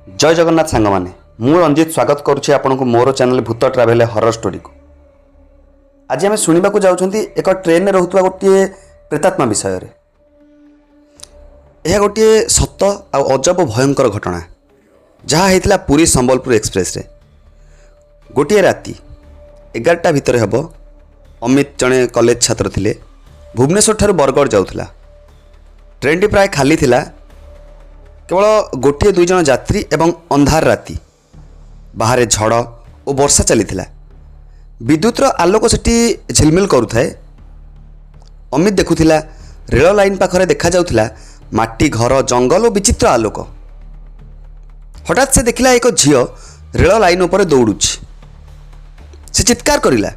जय जगन्नाथ सांग माने मु रंजित स्वागत करुच्ची आपण को मोर चैनल भूत ट्रावेल हरर स्टोरी को। आज आम शुणा जाऊँगी एक ट्रेन में रोकता गोटे प्रेतात्मा विषय रे। यह गोटे सत आ अजब भयंकर घटना जहाँ होता पुरी संबलपुर एक्सप्रेस रे। गोटे राति 11टा भितर हम अमित जड़े कॉलेज छात्र थिले भुवनेश्वर ठारू बरगढ़ जाऊला। ट्रेन टी प्राय खाली थिला, केवल गोटे दुई जन यात्री एवं अंधार राति बाहर झड़ और वर्षा चली विद्युतर आलोक सेठी झिलमिल करुए। अमित देखुला रेल लाइन पाखरे देखा जाउथिला माटी घर जंगल और विचित्र आलोक। हठात से देखला एक झील रेल लाइन उपर दौड़ुछि। से चित्कार करिला,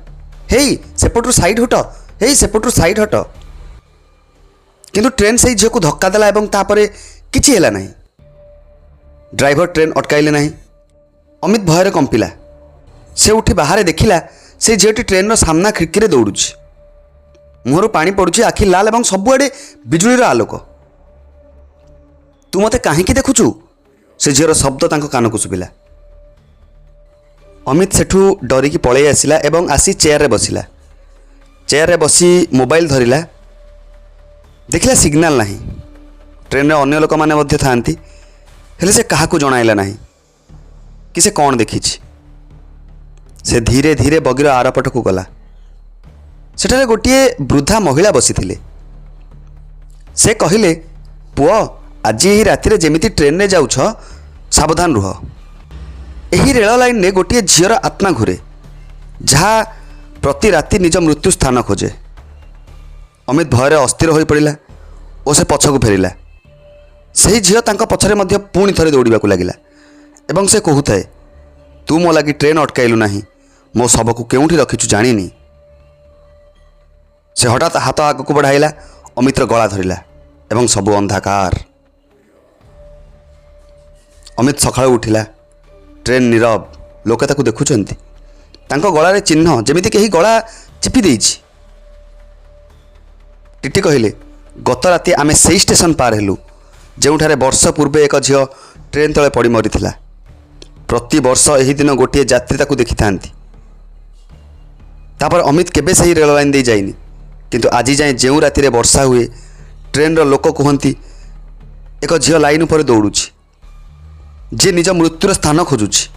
हेई सेपटू साइड हट, हेई सेपटू साइड हट। किंतु ट्रेन से झील को धक्का देला एवं तापरे किछि हेला नहीं। ड्राइवर ट्रेन अटकाइले नहीं। अमित भयर कंपिला। से उठी बाहर देखिला से झीलटी ट्रेन सामना खिड़की रे दौड़ुछि। मुहर पानी पड़ुछि, आखि लाल एवं सबुआडे बिजुलीर आलोक। तू मते काहेकि देखुछु? से झीर शब्द तांको कान को सुबिला। अमित सेठू डरिकी पळै आसिला एवं आसी चेयर रे बसिला। चेयर रे बसी मोबाइल धरिला। देखिला सिग्नल नहीं। ट्रेन रे अन्य लोक माने मध्य थांती, हेले से काहाकू जणाइला नहीं कि से कौन देखिछि। से धीरे धीरे बगीर आरपट को गला। सेठारे गोटे वृद्धा महिला बसी थिले। से कहिले, पुओ आज यही राति रे जेमिति ट्रेन रे जाउछ सावधान रुह। एही रेल लाइन रे गोटे झीर आत्मा घुरे जहाँ प्रति राति निज मृत्यु स्थान खोजे। अमित भयर अस्थिर हो पड़ा और से पछकू फेरिला। सही झील तांका पछरे मध्य पुणी थरे दौड़ाकू लगिला एवं से कहूए, तू मो लगी ट्रेन अटकाइलु नहीं, मो शव को केउठी रखिछु जानिनी। से हठात हाथ आगक बढ़ाइला, अमितर गला धरिला एवं सबु अंधाकार। अमित सकाळु उठिला। ट्रेन नीरव, लोके ताकू देखुछंती। तांको गलारे चिन्ह जेमिति केही गला चिपी देइछि। टीटी कहिले, गत राति आमे सेई स्टेशन पार हेलु जोठारे वर्ष पूर्वे एक झील ट्रेन तले पड़ी मरीथिला। प्रति वर्ष यही दिन गोटे यात्री ताकू देखि थांती। तापर अमित केबे सही रेल लाइन दे जाइनी, किंतु आज जाए जो राति रे वर्षा हुए ट्रेन रो लोक कहती एक झील लाइन उपर दौड़ुछि जे निज मृत्युर स्थान खोजुछि।